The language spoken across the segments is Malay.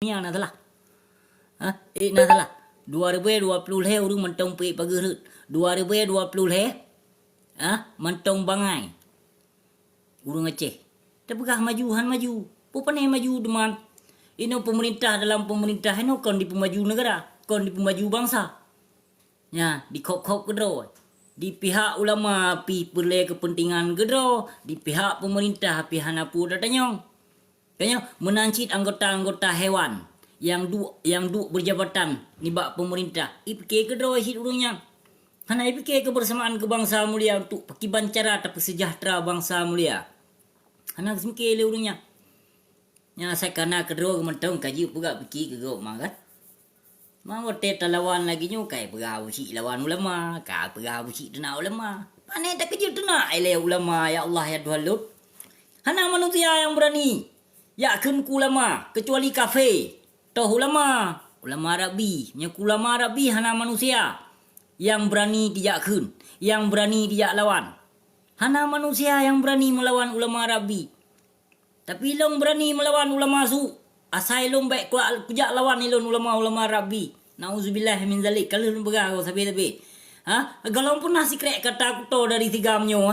Nya na salah. Na salah. 2020 le urung mentong pi pageut. 2020 le. Mentong bangai. Urung Aceh. Tepegah majuhan maju. Pupane maju deman. Ino pemerintah dalam pemerintah ino kon di pemaju negara, kon di pemaju bangsa. Ya, di kok-kok gedro. Di pihak ulama pi perle kepentingan gedro, di pihak pemerintah pihak napu datanyong. Kayaknya menancit anggota-anggota hewan yang du berjabatan ni bak pemerintah. IPK kedua hit urungnya. Hana IPK kebersamaan kebangsa mulia untuk pakiban cara tapi sejahtera bangsa mulia. Hana semke le urungnya. Ya saya kana kedua kementong kaji pega piki kegok makan. Mau teta lawan lagi nyu kai pega usi lawan ulama, ka pega usi tena ulama. Pane tak keju tena ele ulama ya Allah ya Tuhan Lut. Hana manusia yang berani yakin ulama kecuali kafe. Toh ulama Arabi, nya ulama Arabi hana manusia yang berani diyakin, yang berani diyak lawan. Hana manusia yang berani melawan ulama Arabi. Tapi long berani melawan ulama su. Asai long baik kujak lawan ilon ulama Arabi. Nauzubillah min zalik. Kalau long begah kau sabi. Galong pernah sikrek kata kuto dari tiga menyo.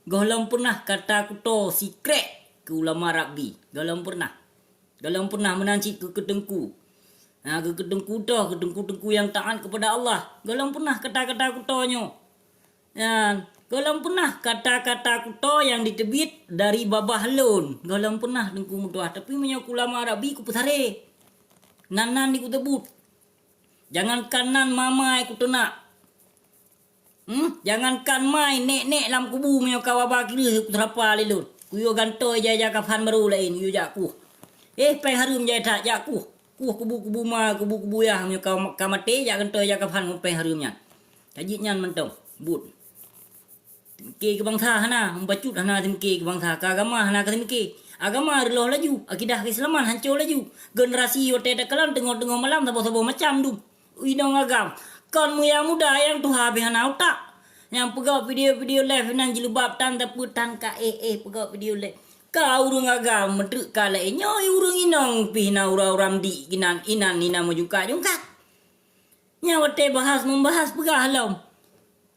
Galong pernah kata kuto sikrek ke ulama Arabi. Galong pernah menancit ke kedengku. Ke kedengku yang taat kepada Allah. Galong pernah kata-kata kutonyo. Galong pernah kata-kata kuto yang ditebit dari babah lon. Galong pernah dengku mutuah. Tapi menyok ulama Arabi ku pesare. Nanan di ku tebut. Jangankan nan mamai ku tenak. Jangankan mai nek-nek lam kubu menyok kawabah kira ku terapa lelun. Kuyo ganto jaja kapan baru lain kuyo jakku. Pai harum jaya tak jakku. Kubu-kubu ya menyok kamate jak ganto jaja kapan pai harumnya. Tajit nyan mentong. But. Timke ke bangsa hana membacut hana timke ke bangsa ke agama hana ke timke agama reloh laju akidah keislaman hancur laju generasi wote dakalan tengok-tengok malam sabo-sabo macam tu idong agam kon muya muda yang tu habe hana utak yang pegau video live nan jilbab tan taputan ka pegau video live ka urung agam medrek kala nyo urung inong pihna ura-uram di inan majuka jungkat nya wote membahas pegah halom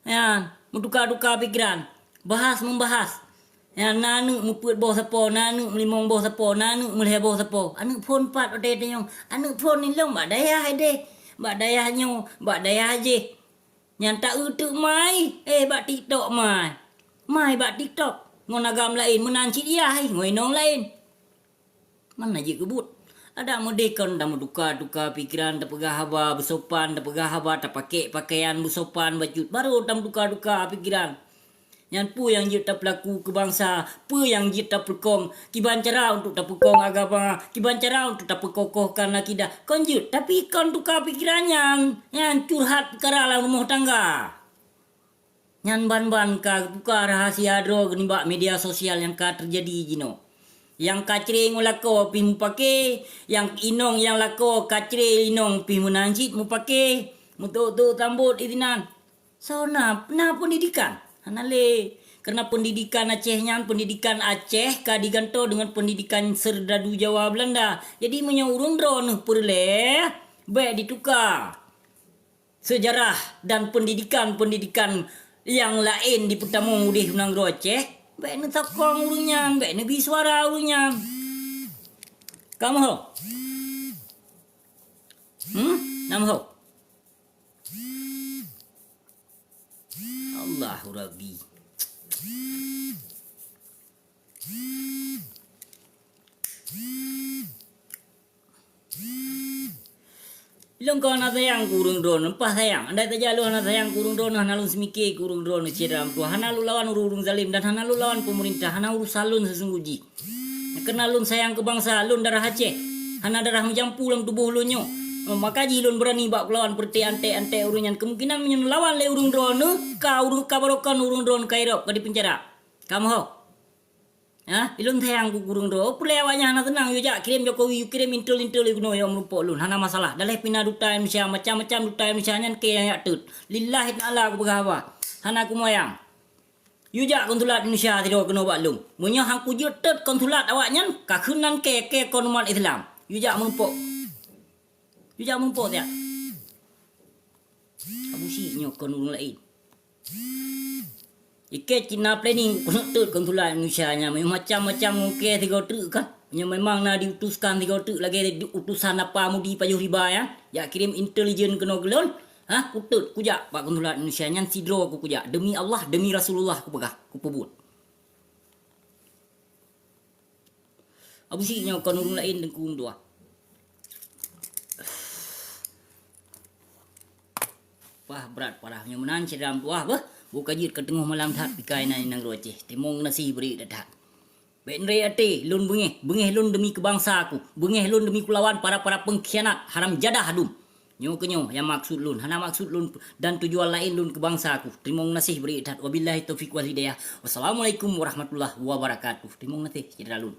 ya Menduka-duka pikiran. Membahas. Ya, nanu muput bawah sepo, nanu melimong bawah sepo, nanu melih bawah sepo. Anu pun pat ode nyong. Anu pun ni long bak dayah ide. Bak dayah nyo, bak dayah je. Yang tak utuk mai. Bak TikTok mai. Mai bak TikTok. Ngon agam lain menancit dia, ngoi nong lain. Mana je kebut. Ada modekon dah duka pikiran tak pegah haba bersopan tak pegah haba tak pakai pakaian bersopan baju baru tam duka pikiran yang pu yang je tak pelaku kebangsa pu yang je tak pelkong kiban cara untuk tak pelkong agama kiban cara untuk tak perkokohkan akidah kon je tapi kon duka pikirannya yang curhat perkara lah rumah tangga yang ban-ban ka buka rahasia drog ni bak media sosial yang ka terjadi jino. Yang kacre ngolako pi mu pake, yang inong yang lako kacre inong pi menancit mu pake, mutu tambut itinan. So na pendidikan. Hanale karena pendidikan pendidikan Aceh ka diganto dengan pendidikan serdadu Jawa Belanda. Jadi menyorong drone perle baik ditukar. Sejarah dan pendidikan yang lain di pertama udih menang Aceh. Baik ni takong urungnya, baik ni bisuara urungnya. Kamu ho? Nama ho? Allahu Rabbi. Ilong kau nak sayang kurung drone, empah sayang. Andai tak jalu nak sayang kurung drone, hanalu semike kurung drone cedam tu. Hanalu lawan urung zalim dan hanalu lawan pemerintah. Hanalu salun sesungguhji. Kerana lun sayang ke bangsa, lun darah Aceh. Hana darah menjampu dalam tubuh lunyo. Maka lun berani bak lawan perti ante urunyan. Kemungkinan lawan le urung drone, ka urung kabarokan urung drone kairop ka di penjara. Kamu ho? Ilun sayang ku kurung do. Pulai awaknya hana tenang yo jak kirim Jokowi kirim intul iguno yo melupo lun hana masalah. Daleh pina duta Indonesia macam-macam duta Indonesia nyan ke yang tut. Lillahi ta'ala ku bergawa. Hana ku moyang. Yo jak konsulat Indonesia tido kena bak lung. Munyo hang ku je tet konsulat awaknya ka khunan ke konumat Islam. Yo jak melupo You jak mumpuk ya. Abu si nyok kon urung lain. Iket Cina planning kena tut konsulat Indonesia nya macam-macam ngke tiga tu kan. Nya memang nak diutuskan tiga tu lagi utusan apa mudi payuh riba ya. Ya kirim intelijen kena gelon. Ha kutut kujak pak konsulat Indonesia nya sidro aku kujak demi Allah demi Rasulullah aku pegah aku pebut. Abu si nya kon urung lain dengkung dua. Wah berat parahnya menan ceram tuah bah. Buka jit ke tengah malam tak pikai nang nang roceh. Timong nasi beri dadak. Benre ate lun bengeh lun demi kebangsa aku. Bengeh lun demi kulawan para pengkhianat haram jadah hadum. Nyo kenyo yang maksud lun, hana maksud lun dan tujuan lain lun kebangsa aku. Timong nasi beri dadak. Wabillahi taufiq wal hidayah. Wassalamualaikum warahmatullahi wabarakatuh. Timong nasi cedera lun.